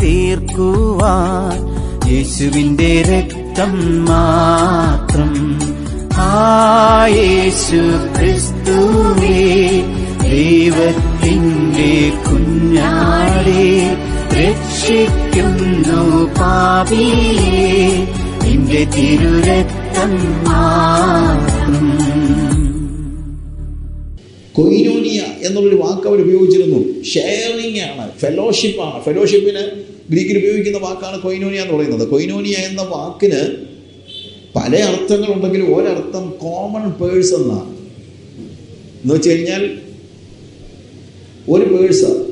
തീർക്കുവാൻ യേശുവിന്റെ രക്തം മാത്രം. ആ യേശു ക്രിസ്തുവേ, ദൈവത്തിന്റെ കുഞ്ഞാടേ, രക്ഷിക്കുന്നു പാപിയെ നിന്റെ തിരുരക്തം മാത്രം. കൊയിനോനിയ എന്നുള്ളൊരു വാക്ക് അവർ ഉപയോഗിച്ചിരുന്നു. ഷെയറിംഗ് ആണ്, ഫെലോഷിപ്പാണ്. ഫെലോഷിപ്പിന് ഗ്രീക്കിൽ ഉപയോഗിക്കുന്ന വാക്കാണ് കൊയിനോനിയ എന്ന് പറയുന്നത്. കൊയിനോനിയ എന്ന വാക്കിന് പല അർത്ഥങ്ങളുണ്ടെങ്കിലും ഒരർത്ഥം കോമൺ പേഴ്സൺ എന്നാണ്. എന്ന് വെച്ച് കഴിഞ്ഞാൽ ഒരു പേഴ്സാണ്,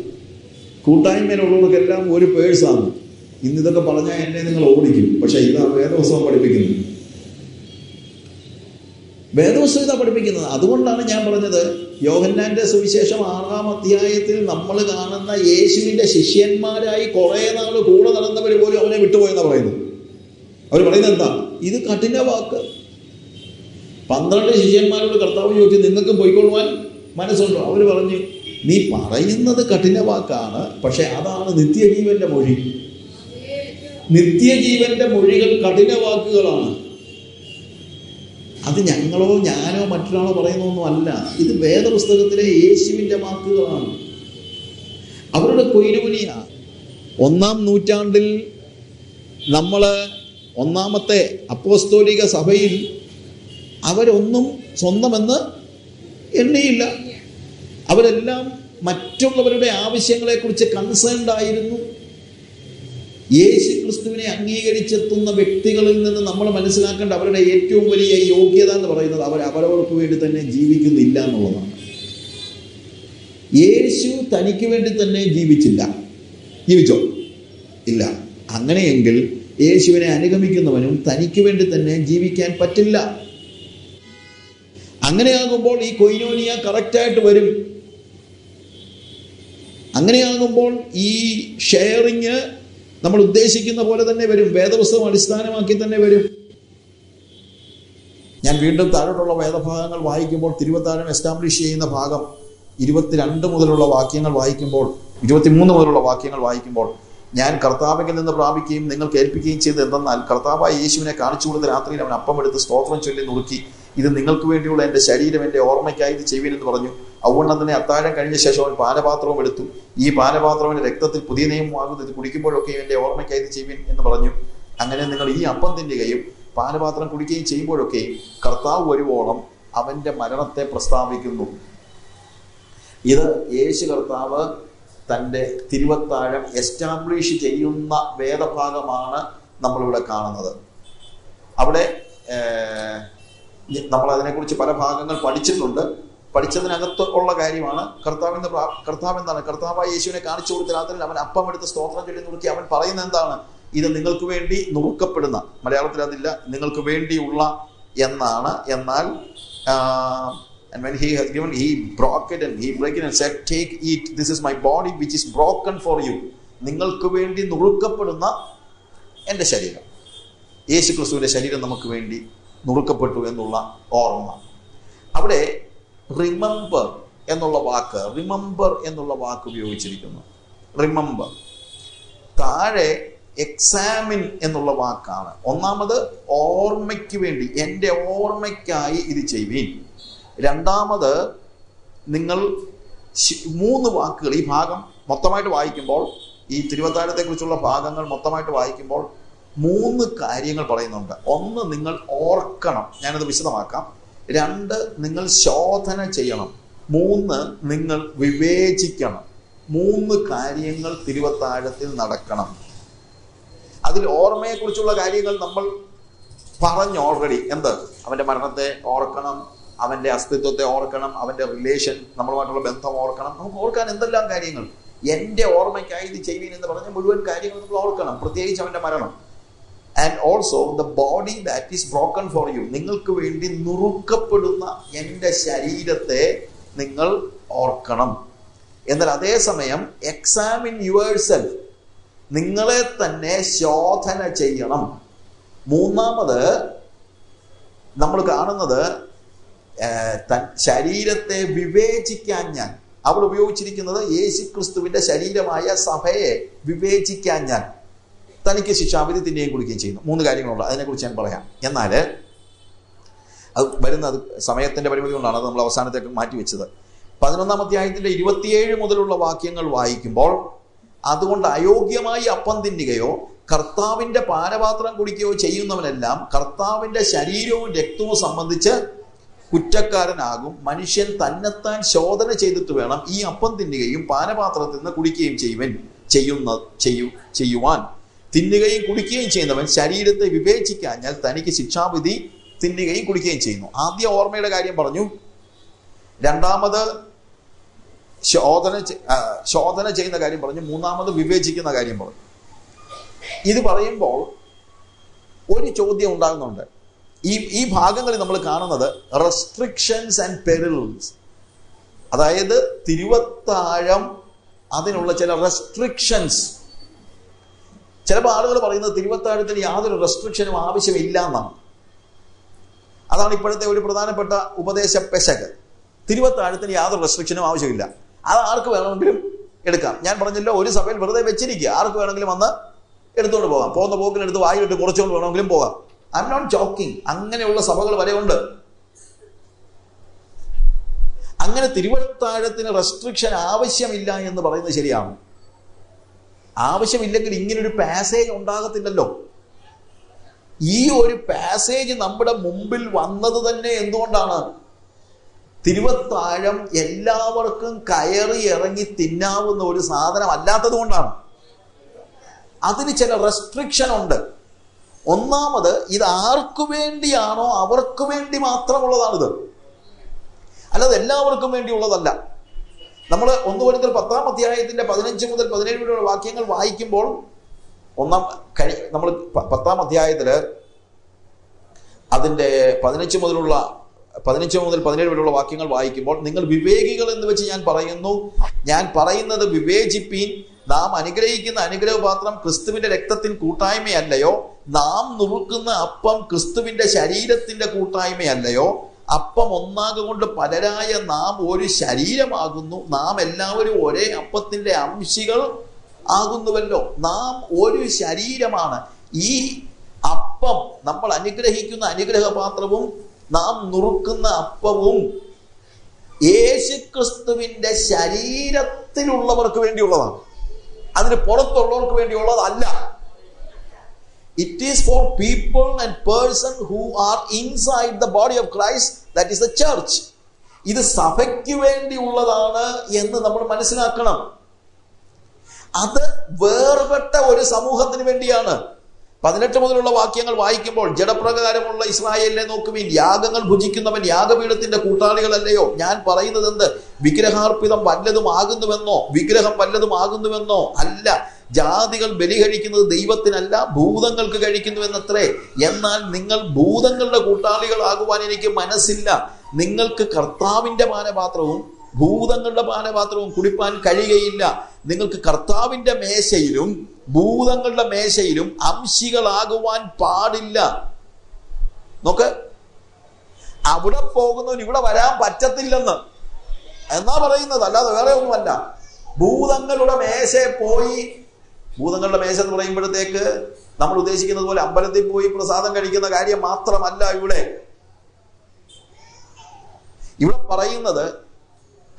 കൂട്ടായ്മയിലുള്ളവർക്കെല്ലാം ഒരു പേഴ്സാണ്. ഇന്നിതൊക്കെ പറഞ്ഞാൽ എന്നെ നിങ്ങൾ ഓടിക്കും, പക്ഷെ ഇതാ വേദപുസ്തകം പഠിപ്പിക്കുന്നത്. വേദപുസ്തകം ഇതാ പഠിപ്പിക്കുന്നത്. അതുകൊണ്ടാണ് ഞാൻ പറഞ്ഞത്, യോഹന്നാന്റെ സുവിശേഷം 6-ാം അധ്യായത്തിൽ നമ്മൾ കാണുന്ന യേശുവിന്റെ ശിഷ്യന്മാരായി കുറെ നാൾ കൂടെ നടന്നവർ പോലും അവനെ വിട്ടുപോയെന്നാണ് പറയുന്നത്. അവർ പറയുന്നത് എന്താ? ഇത് കഠിന വാക്ക്. 12 ശിഷ്യന്മാരോട് കർത്താവ് ചോദിച്ചു, നിങ്ങൾക്ക് പോയിക്കൊള്ളുവാൻ മനസ്സുണ്ടോ? അവർ പറഞ്ഞു, നീ പറയുന്നത് കഠിന വാക്കാണ്, പക്ഷെ അതാണ് നിത്യജീവന്റെ മൊഴി. നിത്യജീവന്റെ മൊഴികൾ കഠിന വാക്കുകളാണ്. അത് ഞങ്ങളോ ഞാനോ മറ്റൊരാളോ പറയുന്നൊന്നും അല്ല. ഇത് വേദപുസ്തകത്തിലെ യേശുവിന്റെ വാക്കുകളാണ്. അവരുടെ കൊയിനോനിയ 1-ാം നൂറ്റാണ്ടിൽ നമ്മൾ 1-ാമത്തെ അപ്പോസ്തോലിക സഭയിൽ അവരൊന്നും സ്വന്തമെന്ന് എണ്ണിയില്ല. അവരെല്ലാം മറ്റുള്ളവരുടെ ആവശ്യങ്ങളെക്കുറിച്ച് കൺസേൺഡ് ആയിരുന്നു. യേശു ക്രിസ്തുവിനെ അംഗീകരിച്ചെത്തുന്ന വ്യക്തികളിൽ നിന്ന് നമ്മൾ മനസ്സിലാക്കേണ്ട അവരുടെ ഏറ്റവും വലിയ യോഗ്യത എന്ന് പറയുന്നത് അവരവർക്ക് വേണ്ടി തന്നെ ജീവിക്കുന്നില്ല എന്നുള്ളതാണ്. യേശു തനിക്ക് വേണ്ടി തന്നെ ജീവിച്ചോ? ഇല്ല. അങ്ങനെയെങ്കിൽ യേശുവിനെ അനുഗമിക്കുന്നവനും തനിക്ക് വേണ്ടി തന്നെ ജീവിക്കാൻ പറ്റില്ല. അങ്ങനെയാകുമ്പോൾ ഈ കൊയിനോനിയ കറക്റ്റായിട്ട് വരും. അങ്ങനെയാകുമ്പോൾ ഈ ഷെയറിങ് നമ്മൾ ഉദ്ദേശിക്കുന്ന പോലെ തന്നെ വരും. വേദപുസ്തകം അടിസ്ഥാനമാക്കി തന്നെ വരും. ഞാൻ വീണ്ടും താഴോട്ടുള്ള വേദഭാഗങ്ങൾ വായിക്കുമ്പോൾ, തിരുവത്താഴം എസ്റ്റാബ്ലിഷ് ചെയ്യുന്ന ഭാഗം 22 മുതലുള്ള വാക്യങ്ങൾ വായിക്കുമ്പോൾ, 23 മുതലുള്ള വാക്യങ്ങൾ വായിക്കുമ്പോൾ, ഞാൻ കർത്താവിൽ നിന്ന് പ്രാപിക്കുകയും നിങ്ങൾ കേൾപ്പിക്കുകയും ചെയ്ത് എന്തെന്നാൽ, കർത്താവായ യേശുവിനെ കാണിച്ചു കൊടുത്ത രാത്രിയിൽ അവൻ അപ്പമെടുത്ത് സ്തോത്രം ചൊല്ലി നുറുക്കി, ഇത് നിങ്ങൾക്ക് വേണ്ടിയുള്ള എൻ്റെ ശരീരം, എൻ്റെ ഓർമ്മയ്ക്കായി ഇത് ചെയ്യുവിൻ എന്ന് പറഞ്ഞു. അതുകൊണ്ട് തന്നെ അത്താഴം കഴിഞ്ഞ ശേഷം അവൻ പാനപാത്രവും എടുത്തു. ഈ പാനപാത്രത്തിന്റെ രക്തത്തിൽ പുതിയ നിയമമാകുന്നത്, ഇത് കുടിക്കുമ്പോഴൊക്കെയും എൻ്റെ ഓർമ്മയ്ക്കായി ഇത് ചെയ്യുവിൻ എന്ന് പറഞ്ഞു. അങ്ങനെ നിങ്ങൾ ഈ അപ്പം തിന്നുകയും പാനപാത്രം കുടിക്കുകയും ചെയ്യുമ്പോഴൊക്കെയും കർത്താവ് വരുവോളം അവന്റെ മരണത്തെ പ്രസ്താവിക്കുന്നു. ഇത് യേശു കർത്താവ് തൻ്റെ തിരുവത്താഴം എസ്റ്റാബ്ലിഷ് ചെയ്യുന്ന വേദഭാഗമാണ് നമ്മളിവിടെ കാണുന്നത്. അവിടെ നമ്മൾ അതിനെക്കുറിച്ച് പല ഭാഗങ്ങൾ പഠിച്ചിട്ടുണ്ട്. പഠിച്ചതിനകത്ത് ഉള്ള കാര്യമാണ് കർത്താവ് എന്താണ്? കർത്താവായ യേശുവിനെ കാണിച്ചു കൊടുത്ത രാത്രിയിൽ അവൻ അപ്പം എടുത്ത് സ്തോത്രം ചൊല്ലി നുറുക്കി. അവൻ പറയുന്നത് എന്താണ്? ഇത് നിങ്ങൾക്ക് വേണ്ടി നുറുക്കപ്പെടുന്ന, മലയാളത്തിൽ അതില്ല, നിങ്ങൾക്ക് വേണ്ടിയുള്ള എന്നാണ്. എന്നാൽ and when he has given, he broke it and he broke it and said, take, eat, this is my body which is broken for you. നിങ്ങൾക്ക് വേണ്ടി നുറുക്കപ്പെടുന്ന എൻ്റെ ശരീരം. യേശു ക്രിസ്തുവിന്റെ ശരീരം നമുക്ക് വേണ്ടി നുറുക്കപ്പെട്ടു എന്നുള്ള ഓർമ്മ. അവിടെ റിമെമ്പർ എന്നുള്ള വാക്ക് ഉപയോഗിച്ചിരിക്കുന്നു. റിമെമ്പർ. താഴെ എക്സാമിൻ എന്നുള്ള വാക്കാണ്. ഒന്നാമത് ഓർമ്മയ്ക്ക് വേണ്ടി, എൻ്റെ ഓർമ്മയ്ക്കായി ഇത് ചെയ്യുവീൻ. രണ്ടാമത് നിങ്ങൾ 3 വാക്കുകൾ, ഈ ഭാഗം മൊത്തമായിട്ട് വായിക്കുമ്പോൾ, ഈ തിരുവത്താഴത്തെ കുറിച്ചുള്ള ഭാഗങ്ങൾ മൊത്തമായിട്ട് വായിക്കുമ്പോൾ 3 കാര്യങ്ങൾ പറയുന്നുണ്ട്. 1, നിങ്ങൾ ഓർക്കണം, ഞാനത് വിശദമാക്കാം. 2, നിങ്ങൾ ശോധന ചെയ്യണം. 3, നിങ്ങൾ വിവേചിക്കണം. 3 കാര്യങ്ങൾ തിരുവത്താഴത്തിൽ നടക്കണം. അതിൽ ഓർമ്മയെക്കുറിച്ചുള്ള കാര്യങ്ങൾ നമ്മൾ പറഞ്ഞു ഓൾറെഡി. എന്ത്? അവന്റെ മരണത്തെ ഓർക്കണം, അവന്റെ അസ്തിത്വത്തെ ഓർക്കണം, അവന്റെ റിലേഷൻ, നമ്മളുമായിട്ടുള്ള ബന്ധം ഓർക്കണം. നമുക്ക് ഓർക്കാൻ എന്തെല്ലാം കാര്യങ്ങൾ. എൻ്റെ ഓർമ്മയ്ക്കായി ഇത് ചെയ്യുവീൻ എന്ന് പറഞ്ഞ മുഴുവൻ കാര്യങ്ങൾ നമ്മൾ ഓർക്കണം, പ്രത്യേകിച്ച് അവന്റെ മരണം. And also the body that is broken for you. നിങ്ങൾക്ക് വേണ്ടി നുറുക്കപ്പെടുന്ന എൻ്റെ ശരീരത്തെ നിങ്ങൾ ഓർക്കണം. എന്നാൽ അതേസമയം എക്സാമിൻ യുവേഴ്സെൽഫ്, നിങ്ങളെ തന്നെ ശോധന ചെയ്യണം. 3ാമത് നമ്മൾ കാണുന്നത് ശരീരത്തെ വിവേചിക്കാൻ ഞാൻ, അവിടെ ഉപയോഗിച്ചിരിക്കുന്നത് യേശുക്രിസ്തുവിന്റെ ശരീരമായ സഭയെ വിവേചിക്കാൻ ഞാൻ തനിക്ക് ശിക്ഷാവിധി തിന്നുകയും കുടിക്കുകയും ചെയ്യുന്നു. 3 കാര്യങ്ങളുണ്ട്, അതിനെക്കുറിച്ച് ഞാൻ പറയാം. എന്നാൽ അത് വരുന്നത് സമയത്തിന്റെ പരിമിതി കൊണ്ടാണ് അത് നമ്മൾ അവസാനത്തേക്ക് മാറ്റിവെച്ചത്. 11-ാം അധ്യായത്തിന്റെ 27 മുതലുള്ള വാക്യങ്ങൾ വായിക്കുമ്പോൾ, അതുകൊണ്ട് അയോഗ്യമായി അപ്പം തിന്നുകയോ കർത്താവിന്റെ പാനപാത്രം കുടിക്കുകയോ ചെയ്യുന്നവനെല്ലാം കർത്താവിന്റെ ശരീരവും രക്തവും സംബന്ധിച്ച് കുറ്റക്കാരനാകും. മനുഷ്യൻ തന്നെത്താൻ ശോധന ചെയ്തിട്ട് വേണം ഈ അപ്പം തിന്നുകയും പാനപാത്രത്തിൽ നിന്ന് കുടിക്കുകയും ചെയ്യുവാൻ. തിന്നുകയും കുടിക്കുകയും ചെയ്യുന്നവൻ ശരീരത്തെ വിവേചിക്കാഞ്ഞാൽ തനിക്ക് ശിക്ഷാവിധി തിന്നുകയും കുടിക്കുകയും ചെയ്യുന്നു. ആദ്യ ഓർമ്മയുടെ കാര്യം പറഞ്ഞു, രണ്ടാമത് ശോധന ചെയ്യുന്ന കാര്യം പറഞ്ഞു, മൂന്നാമത് വിവേചിക്കുന്ന കാര്യം പറഞ്ഞു. ഇത് പറയുമ്പോൾ ഒരു ചോദ്യം ഉണ്ടാകുന്നുണ്ട്. ഈ ഭാഗങ്ങളിൽ നമ്മൾ കാണുന്നത് റെസ്ട്രിക്ഷൻസ് ആൻഡ് പെരിൽസ്, അതായത് തിരുവത്താഴം, അതിനുള്ള ചില റെസ്ട്രിക്ഷൻസ്. ചിലപ്പോൾ ആളുകൾ പറയുന്നത് തിരുവത്താഴത്തിന് യാതൊരു റെസ്ട്രിക്ഷനും ആവശ്യമില്ല എന്നാണ്. അതാണ് ഇപ്പോഴത്തെ ഒരു പ്രധാനപ്പെട്ട ഉപദേശ പെശക്. തിരുവത്താഴത്തിന് യാതൊരു റെസ്ട്രിക്ഷനും ആവശ്യമില്ല, അത് ആർക്ക് വേണമെങ്കിലും എടുക്കാം. ഞാൻ പറഞ്ഞല്ലോ, ഒരു സഭയിൽ വെറുതെ വെച്ചിരിക്കുക, ആർക്ക് വേണമെങ്കിലും വന്ന് എടുത്തുകൊണ്ട് പോകാം. പോകുന്ന പോക്കിനെടുത്ത് വായിലിട്ട് കുറച്ചുകൊണ്ട് വേണമെങ്കിലും പോകാം. I'm not joking. അങ്ങനെയുള്ള സഭകൾ വരെ ഉണ്ട്. അങ്ങനെ തിരുവത്താഴത്തിന് റെസ്ട്രിക്ഷൻ ആവശ്യമില്ല എന്ന് പറയുന്നത് ശരിയാണ്. ആവശ്യമില്ലെങ്കിൽ ഇങ്ങനൊരു പാസേജ് ഉണ്ടാകത്തില്ലല്ലോ. ഈ ഒരു പാസേജ് നമ്മുടെ മുമ്പിൽ വന്നത് തന്നെ എന്തുകൊണ്ടാണ്? തിരുവത്താഴം എല്ലാവർക്കും കയറി ഇറങ്ങി തിന്നാവുന്ന ഒരു സാധനം അല്ലാത്തത് കൊണ്ടാണ്. അതിന് ചില റെസ്ട്രിക്ഷൻ ഉണ്ട്. ഒന്നാമത്, ഇത് ആർക്കു വേണ്ടിയാണോ അവർക്ക് വേണ്ടി മാത്രമുള്ളതാണിത്, അല്ലാതെ എല്ലാവർക്കും വേണ്ടിയുള്ളതല്ല. നമ്മൾ 1 കൊരിന്ത്യർ 10-ാം അധ്യായത്തിന്റെ 15 മുതൽ 17 വരെയുള്ള വാക്യങ്ങൾ വായിക്കുമ്പോൾ, നമ്മൾ 10-ാം അധ്യായത്തില് അതിന്റെ 15 മുതൽ 17 വരെയുള്ള വാക്യങ്ങൾ വായിക്കുമ്പോൾ, നിങ്ങൾ വിവേകികൾ എന്ന് വെച്ച് ഞാൻ പറയുന്നത് വിവേചിപ്പീൻ. നാം അനുഗ്രഹിക്കുന്ന അനുഗ്രഹപാത്രം ക്രിസ്തുവിന്റെ രക്തത്തിൽ കൂട്ടായ്മയല്ലയോ? നാം നുറുക്കുന്ന അപ്പം ക്രിസ്തുവിന്റെ ശരീരത്തിന്റെ കൂട്ടായ്മയല്ലയോ? അപ്പം ഒന്നാകൊണ്ട് പലരായ നാം ഒരു ശരീരമാകുന്നു. നാം എല്ലാവരും ഒരേ അപ്പത്തിന്റെ അംശികൾ ആകുന്നുവല്ലോ. നാം ഒരു ശരീരമാണ്. ഈ അപ്പം, നമ്മൾ അനുഗ്രഹിക്കുന്ന അനുഗ്രഹപാത്രവും നാം നുറുക്കുന്ന അപ്പവും യേശുക്രിസ്തുവിന്റെ ശരീരത്തിലുള്ളവർക്ക് വേണ്ടിയുള്ളതാണ്, അതിന് പുറത്തുള്ളവർക്ക് വേണ്ടിയുള്ളതല്ല. It is for people and person who are inside the body of Christ, that is the church. ഇത് സഭയ്ക്ക് വേണ്ടിയുള്ളതാണ് എന്ന് നമ്മൾ മനസ്സിലാക്കണം. അത് വേർപെട്ട ഒരു സമൂഹത്തിന് വേണ്ടിയാണ്. 18 മുതലുള്ള വാക്യങ്ങൾ വായിക്കുമ്പോൾ, ജഡപ്രകാരമുള്ള ഇസ്രായേലിനെ നോക്കുവിൻ, യാഗങ്ങൾ ഭുജിക്കുന്നവൻ യാഗപീഠത്തിന്റെ കൂട്ടാളികളല്ലയോ? ഞാൻ പറയുന്നത് എന്ത്? വിഗ്രഹാർപ്പിതം വല്ലതും ആകുന്നുവെന്നോ? വിഗ്രഹം വല്ലതും ആകുന്നുവെന്നോ? അല്ല. ജാതികൾ ബലി കഴിക്കുന്നത് ദൈവത്തിനല്ല, ഭൂതങ്ങൾക്ക് കഴിക്കുന്നുവെന്നത്രേ. എന്നാൽ നിങ്ങൾ ഭൂതങ്ങളുടെ കൂട്ടാളികളാകുവാൻ എനിക്ക് മനസ്സില്ല. നിങ്ങൾക്ക് കർത്താവിന്റെ പാനപാത്രവും ഭൂതങ്ങളുടെ പാനപാത്രവും കുടിപ്പാൻ കഴിയുകയില്ല. നിങ്ങൾക്ക് കർത്താവിന്റെ മേശയിലും ഭൂതങ്ങളുടെ മേശയിലും അംശികളാകുവാൻ പാടില്ല. നോക്ക്, അവിടെ പോകുന്നവൻ ഇവിടെ വരാൻ പറ്റത്തില്ലെന്ന് എന്നാ പറയുന്നത്, അല്ലാതെ വേറെ ഒന്നുമല്ല. ഭൂതങ്ങളുടെ മേശയിൽ പോയി, ഭൂതങ്ങളുടെ മേശ എന്ന് പറയുമ്പോഴത്തേക്ക് നമ്മൾ ഉദ്ദേശിക്കുന്നത് പോലെ അമ്പലത്തിൽ പോയി പ്രസാദം കഴിക്കുന്ന കാര്യം മാത്രമല്ല. ഇവിടെ പറയുന്നത്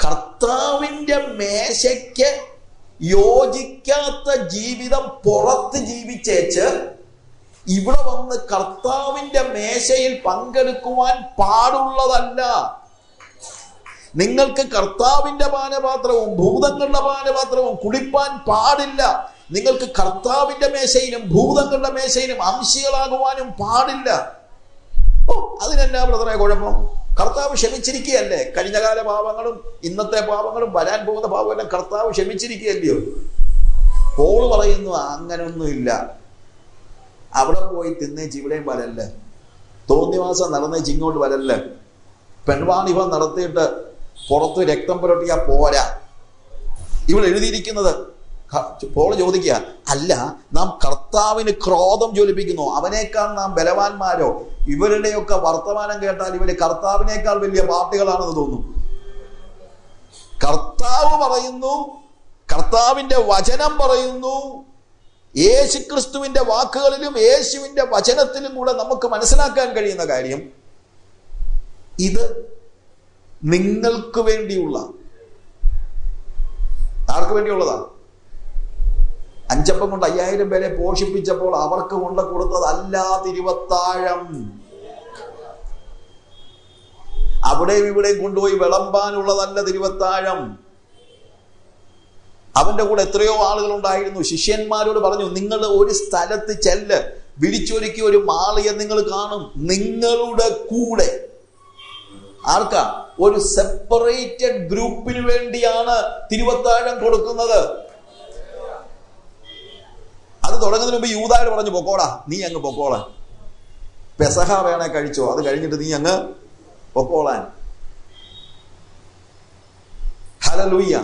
കർത്താവിന്റെ മേശയ്ക്ക് യോജിക്കാത്ത ജീവിതം പുറത്ത് ജീവിച്ചേച്ച് ഇവിടെ വന്ന് കർത്താവിന്റെ മേശയിൽ പങ്കെടുക്കുവാൻ പാടുള്ളതല്ല. നിങ്ങൾക്ക് കർത്താവിന്റെ പാനപാത്രവും ഭൂതങ്ങളുടെ പാനപാത്രവും കുടിപ്പാൻ പാടില്ല. നിങ്ങൾക്ക് കർത്താവിന്റെ മേശയിലും ഭൂതങ്ങളുടെ മേശയിലും അംശികളാകുവാനും പാടില്ല. അതിനെന്നാ ബ്രദറെ കുഴപ്പം? കർത്താവ് ക്ഷമിച്ചിരിക്കുകയല്ലേ? കഴിഞ്ഞകാല പാപങ്ങളും ഇന്നത്തെ പാപങ്ങളും വരാൻ പോകുന്ന പാപം എല്ലാം കർത്താവ് ക്ഷമിച്ചിരിക്കുകയല്ലയോ? പോള് പറയുന്നു അങ്ങനൊന്നുമില്ല, അവിടെ പോയി തിന്നേച്ച് ഇവിടെയും വരല്ലേ, തോന്നിവാസം നടന്നേച്ച് ഇങ്ങോട്ട് വരല്ലേ, പെൺവാണിഭം നടത്തിയിട്ട് പുറത്ത് രക്തം പുരട്ടിയാ പോരാ. ഇവിടെ എഴുതിയിരിക്കുന്നത് പോള് ചോദിക്കുക, അല്ല നാം കർത്താവിന് ക്രോധം ജ്വലിപ്പിക്കുന്നു, അവനേക്കാൾ നാം ബലവാന്മാരോ? ഇവരുടെയൊക്കെ വർത്തമാനം കേട്ടാൽ ഇവര് കർത്താവിനേക്കാൾ വലിയ പാർട്ടികളാണെന്ന് തോന്നും. കർത്താവ് കർത്താവ് പറയുന്നു, കർത്താവിന്റെ വചനം പറയുന്നു, യേശുക്രിസ്തുവിന്റെ വാക്കുകളിലും യേശുവിന്റെ വചനത്തിലും കൂടെ നമുക്ക് മനസ്സിലാക്കാൻ കഴിയുന്ന കാര്യം, ഇത് നിങ്ങൾക്ക് വേണ്ടിയുള്ള, ആർക്ക് വേണ്ടിയുള്ളതാ? 5 അപ്പം കൊണ്ട് 5000 പേരെ പോഷിപ്പിച്ചപ്പോൾ അവർക്ക് കൊണ്ട് കൊടുത്തതല്ല തിരുവത്താഴം. അവിടെയും ഇവിടെയും കൊണ്ടുപോയി വിളമ്പാനുള്ളതല്ല തിരുവത്താഴം. അവന്റെ കൂടെ എത്രയോ ആളുകൾ ഉണ്ടായിരുന്നു. ശിഷ്യന്മാരോട് പറഞ്ഞു, നിങ്ങൾ ഒരു സ്ഥലത്ത് ചെല്ല്, വിളിച്ചൊരുക്കി ഒരു മാളിയെ നിങ്ങൾ കാണും, നിങ്ങളുടെ കൂടെ. ആർക്കാ? ഒരു സെപ്പറേറ്റഡ് ഗ്രൂപ്പിന് വേണ്ടിയാണ് തിരുവത്താഴം കൊടുക്കുന്നത്. അത് തുടങ്ങുന്നതിന് മുമ്പ് യൂദായോട് പറഞ്ഞു, പൊക്കോടാ, നീ അങ്ങ് പൊക്കോളാൻ. പെസഹ വേണേ കഴിച്ചോ, അത് കഴിഞ്ഞിട്ട് നീ അങ്ങ് പൊക്കോളാൻ. ഹല്ലേലൂയ.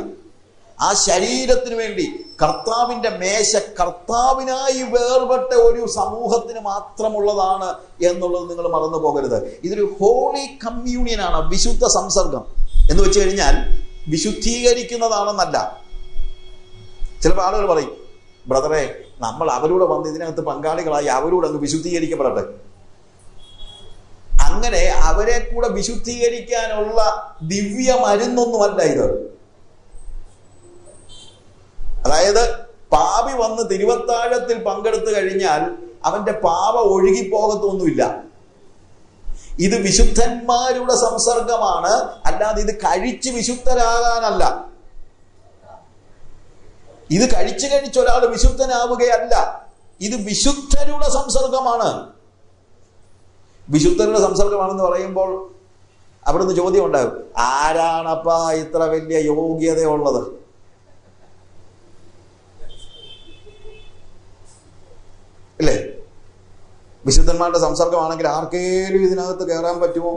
ആ ശരീരത്തിന് വേണ്ടി കർത്താവിന്റെ മേശ കർത്താവിനായി വേർപെട്ട ഒരു സമൂഹത്തിന് മാത്രമുള്ളതാണ് എന്നുള്ളത് നിങ്ങൾ മറന്നു പോകരുത്. ഇതൊരു ഹോളി കമ്മ്യൂണിയനാണ്, വിശുദ്ധ സംസർഗം എന്ന് വെച്ച് കഴിഞ്ഞാൽ വിശുദ്ധീകരിക്കുന്നതാണെന്നല്ല. ചിലപ്പോൾ ആളുകൾ പറയും, ബ്രദറെ, നമ്മൾ അവരോട് വന്ന് ഇതിനകത്ത് പങ്കാളികളായി അവരോട് അങ്ങ് വിശുദ്ധീകരിക്കപ്പെടട്ടെ. അങ്ങനെ അവരെ കൂടെ വിശുദ്ധീകരിക്കാനുള്ള ദിവ്യ മരുന്നൊന്നുമല്ല ഇത്. അതായത് പാപി വന്ന് തിരുവത്താഴത്തിൽ പങ്കെടുത്തു കഴിഞ്ഞാൽ അവന്റെ പാപ ഒഴുകിപ്പോകത്തൊന്നുമില്ല. ഇത് വിശുദ്ധന്മാരുടെ സംസർഗമാണ്, അല്ലാതെ ഇത് കഴിച്ച് വിശുദ്ധരാകാനല്ല. ഇത് കഴിച്ച് ഒരാൾ വിശുദ്ധനാവുകയല്ല. ഇത് വിശുദ്ധരുടെ സംസർഗമാണ്. വിശുദ്ധരുടെ സംസർഗമാണെന്ന് പറയുമ്പോൾ അവിടുന്ന് ചോദ്യം ഉണ്ടാകും, ആരാണപ്പാ ഇത്ര വലിയ യോഗ്യതയുള്ളത്? അല്ലേ? വിശുദ്ധന്മാരുടെ സംസർഗമാണെങ്കിൽ ആർക്കേലും ഇതിനകത്ത് കയറാൻ പറ്റുമോ?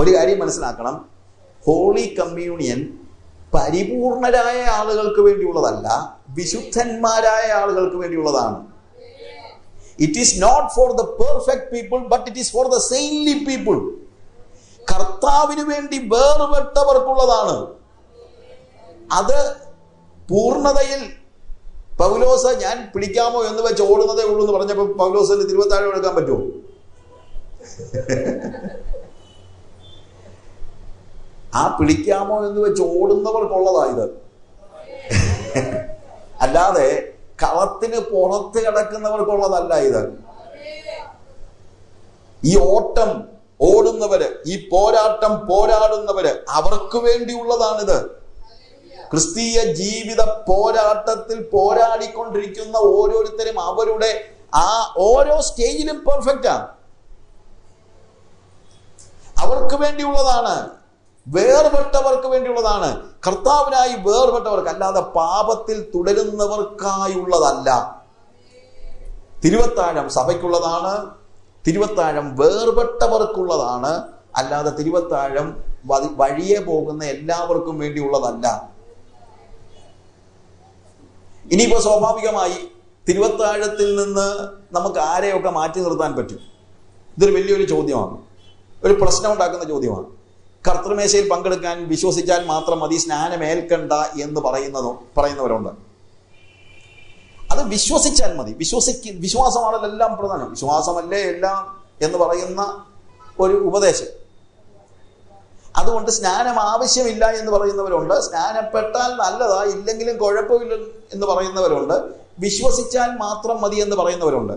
ഒരു കാര്യം മനസ്സിലാക്കണം, ഹോളി കമ്മ്യൂണിയൻ പരിപൂർണരായ ആളുകൾക്ക് വേണ്ടിയുള്ളതല്ല, വിശുദ്ധന്മാരായ ആളുകൾക്ക് വേണ്ടിയുള്ളതാണ്. It is not for the perfect people, but it is for the saintly people. കർത്താവിന് വേണ്ടി വേർപെട്ടവർക്കുള്ളതാണ്. അത് പൂർണ്ണതയിൽ പൗലോസ് ഞാൻ പിടിക്കാമോ എന്ന് വെച്ച് ഓടുന്നതേ ഉള്ളൂ എന്ന് പറഞ്ഞപ്പോൾ പൗലോസിന് തിരുവത്താഴം എടുക്കാൻ പറ്റുമോ? ആ പിടിക്കാമോ എന്ന് വെച്ച് ഓടുന്നവർക്കുള്ളതായത്. അല്ലാതെ കളത്തിന് പുറത്ത് കിടക്കുന്നവർക്കുള്ളതല്ല ഇത്. ഈ ഓട്ടം ഓടുന്നവര്, ഈ പോരാട്ടം പോരാടുന്നവര്, അവർക്ക് വേണ്ടിയുള്ളതാണിത്. ക്രിസ്തീയ ജീവിത പോരാട്ടത്തിൽ പോരാടിക്കൊണ്ടിരിക്കുന്ന ഓരോരുത്തരും അവരുടെ ആ ഓരോ സ്റ്റേജിലും പെർഫെക്റ്റാ. അവർക്ക് വേണ്ടിയുള്ളതാണ്, വേർപെട്ടവർക്ക് വേണ്ടിയുള്ളതാണ്, കർത്താവിനായി വേർപെട്ടവർക്ക്, അല്ലാതെ പാപത്തിൽ തുടരുന്നവർക്കായുള്ളതല്ല. തിരുവത്താഴം സഭയ്ക്കുള്ളതാണ്, തിരുവത്താഴം വേർപെട്ടവർക്കുള്ളതാണ്, അല്ലാതെ തിരുവത്താഴം വഴിയെ പോകുന്ന എല്ലാവർക്കും വേണ്ടിയുള്ളതല്ല. ഇനിയിപ്പോ സ്വാഭാവികമായി തിരുവത്താഴത്തിൽ നിന്ന് നമുക്ക് ആരെയൊക്കെ മാറ്റി നിർത്താൻ പറ്റും? ഇതൊരു വലിയൊരു ചോദ്യമാണ്, ഒരു പ്രശ്നം ഉണ്ടാക്കുന്ന ചോദ്യമാണ്. കർത്തൃമേശയിൽ പങ്കെടുക്കാൻ വിശ്വസിച്ചാൽ മാത്രം മതി, സ്നാനമേൽക്കണ്ട എന്ന് പറയുന്നവരുണ്ട്. അത് വിശ്വസിച്ചാൽ മതി. വിശ്വാസമാണല്ലോ എല്ലാം പ്രധാനം. വിശ്വാസമല്ലേ എല്ലാം എന്ന് പറയുന്ന ഒരു ഉപദേശം. അതുകൊണ്ട് സ്നാനം ആവശ്യമില്ല എന്ന് പറയുന്നവരുണ്ട്, സ്നാനപ്പെട്ടാൽ നല്ലതാ, ഇല്ലെങ്കിലും കുഴപ്പമില്ല എന്ന് പറയുന്നവരുണ്ട്, വിശ്വസിച്ചാൽ മാത്രം മതി എന്ന് പറയുന്നവരുണ്ട്.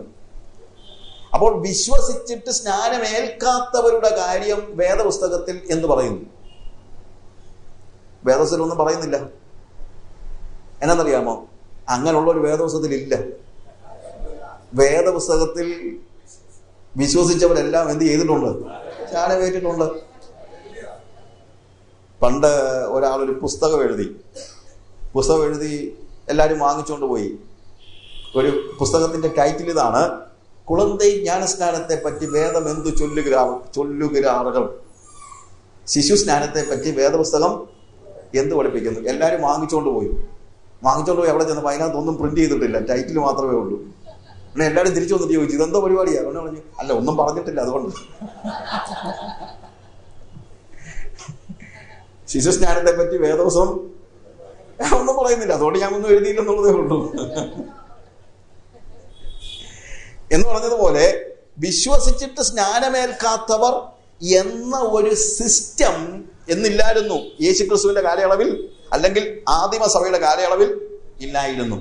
അപ്പോൾ വിശ്വസിച്ചിട്ട് സ്നാനമേൽക്കാത്തവരുടെ കാര്യം വേദപുസ്തകത്തിൽ എന്ന് പറയുന്നു? വേദപുസ്തകത്തിൽ ഒന്നും പറയുന്നില്ല. എന്നറിയാമോ? അങ്ങനെയുള്ള ഒരു വേദപുസ്തകത്തിൽ ഇല്ല. വേദപുസ്തകത്തിൽ വിശ്വസിച്ചവരെല്ലാം എന്ത് ചെയ്തിട്ടുണ്ട്? സ്നാനമേറ്റിട്ടുണ്ട്. പണ്ട് ഒരാളൊരു പുസ്തകം എഴുതി എല്ലാവരും വാങ്ങിച്ചുകൊണ്ട് പോയി. ഒരു പുസ്തകത്തിന്റെ ടൈറ്റിൽ ഇതാണ്: കുളന്തൈ ജ്ഞാനസ്നാനത്തെ പറ്റി വേദം എന്തു ചൊല്ലുകിറാറുകൾ. ശിശു സ്നാനത്തെ പറ്റി വേദപുസ്തകം എന്ത് പഠിപ്പിക്കുന്നു? എല്ലാവരും വാങ്ങിച്ചുകൊണ്ട് പോയി അവിടെ ചെന്നപ്പോൾ അതിനകത്തൊന്നും പ്രിന്റ് ചെയ്തിട്ടില്ല, ടൈറ്റിൽ മാത്രമേ ഉള്ളൂ. പിന്നെ എല്ലാവരും തിരിച്ചു വന്നിട്ട് ചോദിച്ചു, ഇതെന്തോ പരിപാടിയാ? അതുകൊണ്ട് പറഞ്ഞു, അല്ല, ഒന്നും പറഞ്ഞിട്ടില്ല, അതുകൊണ്ട്. ശിശുസ്നാനത്തെ പറ്റി വേദോസം ഒന്നും പറയുന്നില്ല. അതുകൊണ്ട് ഞാൻ ഒന്നും എഴുതിയില്ലെന്നുള്ളതേ ഉള്ളൂ. എന്ന് പറഞ്ഞതുപോലെ വിശ്വസിച്ചിട്ട് സ്നാനമേൽക്കാത്തവർ എന്ന ഒരു സിസ്റ്റം എന്നില്ലായിരുന്നു യേശുക്രിസ്തുവിന്റെ കാലയളവിൽ, അല്ലെങ്കിൽ ആദിമസഭയുടെ കാലയളവിൽ ഇല്ലായിരുന്നു.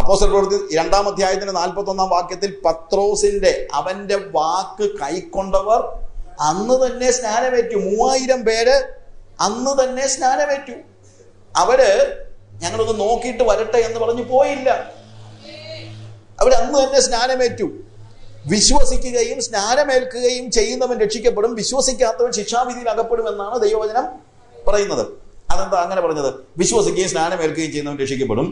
അപ്പോസ്തല പ്രവൃത്തി 2-ാം അധ്യായത്തിന്റെ 41-ാം വാക്യത്തിൽ പത്രോസിന്റെ അവന്റെ വാക്ക് കൈക്കൊണ്ടവർ അന്ന് തന്നെ സ്നാനമേറ്റു. 3000 പേര് അന്ന് തന്നെ സ്നാനമേറ്റു. അവര് ഞങ്ങളൊന്ന് നോക്കിയിട്ട് വരട്ടെ എന്ന് പറഞ്ഞു പോയില്ല. അവരന്ന് തന്നെ സ്നാനമേറ്റു. വിശ്വസിക്കുകയും സ്നാനമേൽക്കുകയും ചെയ്യുന്നവൻ രക്ഷിക്കപ്പെടും, വിശ്വസിക്കാത്തവൻ ശിക്ഷാവിധിയിൽ അകപ്പെടും എന്നാണ് ദൈവവചനം പറയുന്നത്. അതെന്താ അങ്ങനെ പറഞ്ഞത്? വിശ്വസിക്കുകയും സ്നാനമേൽക്കുകയും ചെയ്യുന്നവൻ രക്ഷിക്കപ്പെടും,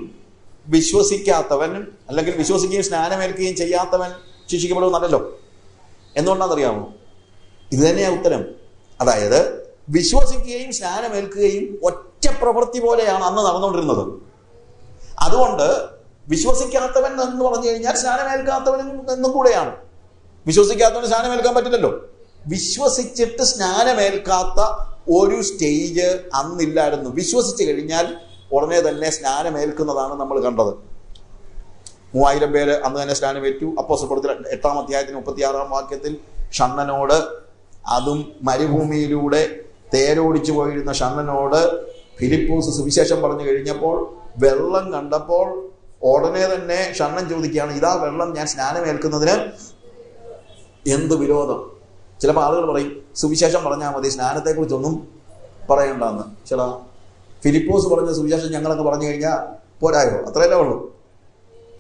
വിശ്വസിക്കാത്തവൻ അല്ലെങ്കിൽ വിശ്വസിക്കുകയും സ്നാനമേൽക്കുകയും ചെയ്യാത്തവൻ ശിക്ഷിക്കപ്പെടുമെന്നല്ലോ. എന്തുകൊണ്ടാണെന്നറിയാമോ? ഇത് തന്നെയാണ് ഉത്തരം. അതായത് വിശ്വസിക്കുകയും സ്നാനമേൽക്കുകയും ഒറ്റ പ്രവൃത്തി പോലെയാണ് അന്ന് നടന്നുകൊണ്ടിരുന്നത്. അതുകൊണ്ട് വിശ്വസിക്കാത്തവൻ എന്ന് പറഞ്ഞു കഴിഞ്ഞാൽ സ്നാനമേൽക്കാത്തവൻ എന്നും കൂടെയാണ്. വിശ്വസിക്കാത്തവന് സ്നാനമേൽക്കാൻ പറ്റില്ലല്ലോ. വിശ്വസിച്ചിട്ട് സ്നാനമേൽക്കാത്ത ഒരു സ്റ്റേജ് അന്നില്ലായിരുന്നു. വിശ്വസിച്ച് കഴിഞ്ഞാൽ ഉടനെ തന്നെ സ്നാനമേൽക്കുന്നതാണ് നമ്മൾ കണ്ടത്. 3000 പേര് അന്ന് തന്നെ സ്നാനമേറ്റു. അപ്പോസ്തല പ്രവൃത്തി 8-ാം അധ്യായത്തിന് 36-ാം വാക്യത്തിൽ ഷണ്ണനോട്, അതും മരുഭൂമിയിലൂടെ തേരോടിച്ചു പോയിരുന്ന ഷണ്ണനോട് ഫിലിപ്പോസ് സുവിശേഷം പറഞ്ഞു കഴിഞ്ഞപ്പോൾ വെള്ളം കണ്ടപ്പോൾ ഉടനെ തന്നെ ഷണ്ണൻ ചോദിക്കുകയാണ്, ഇതാ വെള്ളം, ഞാൻ സ്നാനമേൽക്കുന്നതിന് എന്ത് വിരോധം? ചിലപ്പോൾ ആളുകൾ പറയും സുവിശേഷം പറഞ്ഞാൽ മതി, സ്നാനത്തെക്കുറിച്ചൊന്നും പറയണ്ടെന്ന്. ചേട്ടാ, ഫിലിപ്പോസ് പറഞ്ഞ സുവിശേഷം ഞങ്ങളൊക്കെ പറഞ്ഞു കഴിഞ്ഞാൽ പോരായോ? അത്രയല്ലേ ഉള്ളൂ.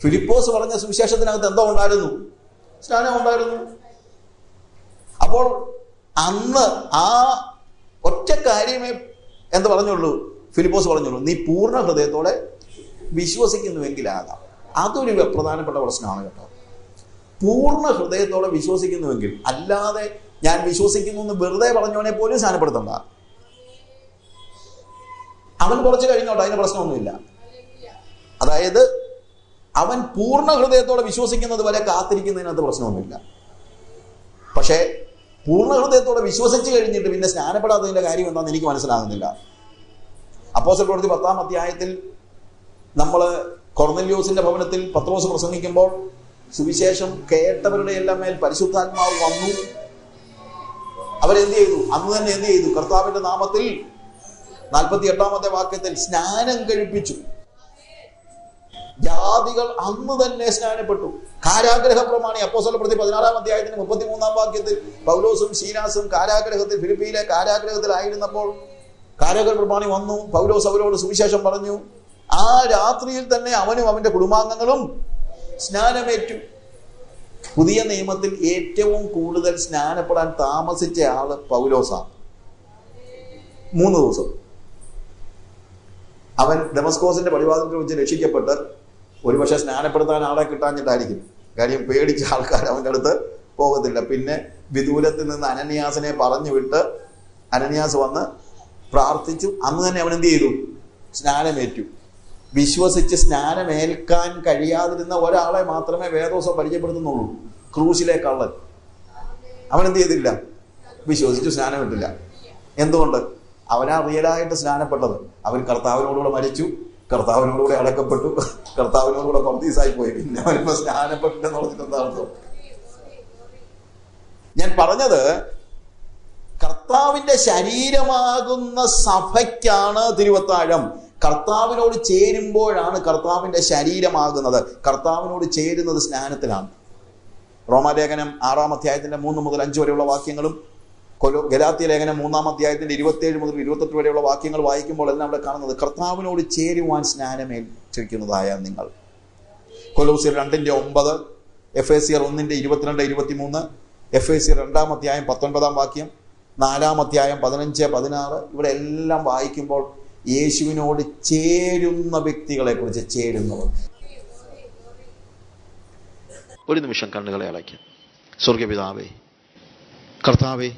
ഫിലിപ്പോസ് പറഞ്ഞ സുവിശേഷത്തിനകത്ത് എന്തോ ഉണ്ടായിരുന്നു? സ്നാനം ഉണ്ടായിരുന്നു. അപ്പോൾ അന്ന് ആ ഒറ്റ കാര്യമേ എന്ത് പറഞ്ഞുള്ളൂ? ഫിലിപ്പോസ് പറഞ്ഞുള്ളൂ, നീ പൂർണ്ണ ഹൃദയത്തോടെ വിശ്വസിക്കുന്നുവെങ്കിലാകാം. അതൊരു പ്രധാനപ്പെട്ട പ്രശ്നമാണ് കേട്ടോ. പൂർണ്ണ ഹൃദയത്തോടെ വിശ്വസിക്കുന്നുവെങ്കിൽ, അല്ലാതെ ഞാൻ വിശ്വസിക്കുന്നു എന്ന് വെറുതെ പറഞ്ഞവനെ പോലും സ്നാനപ്പെടുത്തണ്ട. അവൻ കുറച്ച് കഴിഞ്ഞോട്ടെ, അതിന് പ്രശ്നമൊന്നുമില്ല. അതായത് അവൻ പൂർണ്ണ ഹൃദയത്തോടെ വിശ്വസിക്കുന്നത് വരെ കാത്തിരിക്കുന്നതിനകത്ത് പ്രശ്നമൊന്നുമില്ല. പക്ഷേ പൂർണ്ണ ഹൃദയത്തോടെ വിശ്വസിച്ച് കഴിഞ്ഞിട്ട് പിന്നെ സ്നാനപ്പെടാത്തതിന്റെ കാര്യം എന്താണെന്ന് എനിക്ക് മനസ്സിലാകുന്നില്ല. അപ്പോസ്തല പ്രവൃത്തി 10-ാം അധ്യായത്തിൽ നമ്മൾ കൊർന്നല്യോസിന്റെ ഭവനത്തിൽ പത്രോസ് പ്രസംഗിക്കുമ്പോൾ സുവിശേഷം കേട്ടവരുടെ എല്ലാം മേൽ പരിശുദ്ധാത്മാവ് വന്നു. അവരെന്ത് ചെയ്തു? അന്ന് തന്നെ എന്ത് ചെയ്തു? കർത്താവിന്റെ നാമത്തിൽ 48-ാമത്തെ വാക്യത്തിൽ സ്നാനം കഴിപ്പിച്ചു. ജാതികൾ അന്ന് തന്നെ സ്നാനപ്പെട്ടു. കാരാഗ്രഹ പ്രമാണി അപ്പോസ്തല പ്രവൃത്തി 16-ാം അധ്യായത്തിന് 33-ാം വാക്യത്തിൽ പൗലോസും ശീലാസും കാരാഗ്രഹത്തിൽ, ഫിലിപ്പിയിലെ കാരാഗ്രഹത്തിലായിരുന്നപ്പോൾ കാരാഗ്രഹ പ്രമാണി വന്നു. പൗലോസ് അവരോട് സുവിശേഷം പറഞ്ഞു. ആ രാത്രിയിൽ തന്നെ അവനും അവന്റെ കുടുംബാംഗങ്ങളും സ്നാനമേറ്റു. പുതിയ നിയമത്തിൽ ഏറ്റവും കൂടുതൽ സ്നാനപ്പെടാൻ താമസിച്ച ആള് പൗലോസാണ്. 3 ദിവസം. അവൻ ദമസ്കോസിന്റെ പടിവാതിൽ വെച്ച് രക്ഷിക്കപ്പെട്ട് ഒരുപക്ഷെ സ്നാനപ്പെടുത്താൻ ആളെ കിട്ടാഞ്ഞിട്ടായിരിക്കും. കാര്യം പേടിച്ച ആൾക്കാർ അവൻ്റെ അടുത്ത് പോകത്തില്ല. പിന്നെ വിദൂരത്തിൽ നിന്ന് അനന്യാസിനെ പറഞ്ഞു വിട്ട് അനന്യാസ് വന്ന് പ്രാർത്ഥിച്ചു. അന്ന് തന്നെ അവൻ എന്ത് ചെയ്തു? സ്നാനമേറ്റു. വിശ്വസിച്ച് സ്നാനമേൽക്കാൻ കഴിയാതിരുന്ന ഒരാളെ മാത്രമേ വേദോസം പരിചയപ്പെടുത്തുന്നുള്ളൂ, ക്രൂശിലെ കള്ളൻ. അവൻ എന്ത് ചെയ്തില്ല? വിശ്വസിച്ചു സ്നാനമിട്ടില്ല. എന്തുകൊണ്ട്? അവനാ റിയലായിട്ട് സ്നാനപ്പെട്ടത്. അവൻ കർത്താവിനോടുകൂടെ മരിച്ചു, കർത്താവിനോടുകൂടെ അടക്കപ്പെട്ടു, കർത്താവിനോടുകൂടെ പർദീസായി പോയി. പിന്നെ അവനിപ്പോ സ്നാനപ്പെട്ടില്ലെന്ന് പറഞ്ഞിട്ട് എന്താ അർത്ഥം? ഞാൻ പറഞ്ഞത് കർത്താവിന്റെ ശരീരമാകുന്ന സഭയ്ക്കാണ് തിരുവത്താഴം. കർത്താവിനോട് ചേരുമ്പോഴാണ് കർത്താവിന്റെ ശരീരമാകുന്നത്. കർത്താവിനോട് ചേരുന്നത് സ്നാനത്തിലാണ്. റോമാലേഖനം 6-ാം അധ്യായത്തിന്റെ 3 മുതൽ 5 വരെയുള്ള വാക്യങ്ങളും ഗലാത്യ ലേഖനം 3-ാം അധ്യായത്തിന്റെ 27 മുതൽ 28 വരെയുള്ള വാക്യങ്ങൾ വായിക്കുമ്പോൾ എല്ലാം അവിടെ കാണുന്നത് കർത്താവിനോട് ചേരുവാൻ സ്നാനമേൽച്ചിരിക്കുന്നതായ നിങ്ങൾ. കൊലോസ്യർ 2:9, എഫേസ്യർ 1:22-23, എഫേസ്യർ 2-ാം അധ്യായം 19-ാം വാക്യം, 4-ാം അധ്യായം 15-16 ഇവിടെ എല്ലാം വായിക്കുമ്പോൾ യേശുവിനോട് ചേരുന്ന വ്യക്തികളെ കുറിച്ച് ചേരുന്നവർ. ഒരു നിമിഷം കണ്ണുകളെ അടയ്ക്കാം. സ്വർഗപിതാവേ, കർത്താവേ,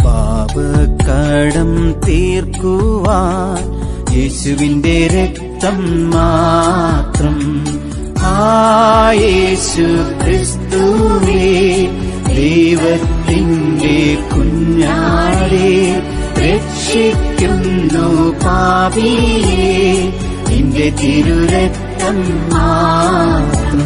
പാപക്കടം തീർക്കുവാൻ യേശുവിന്റെ രക്തം മാത്രം. ആ യേശു ക്രിസ്തുവേ ദൈവത്തിന്റെ കുഞ്ഞാടേ, രക്ഷിക്കുന്നു പാപിയെ നിന്റെ തിരുരക്തം മാത്രം.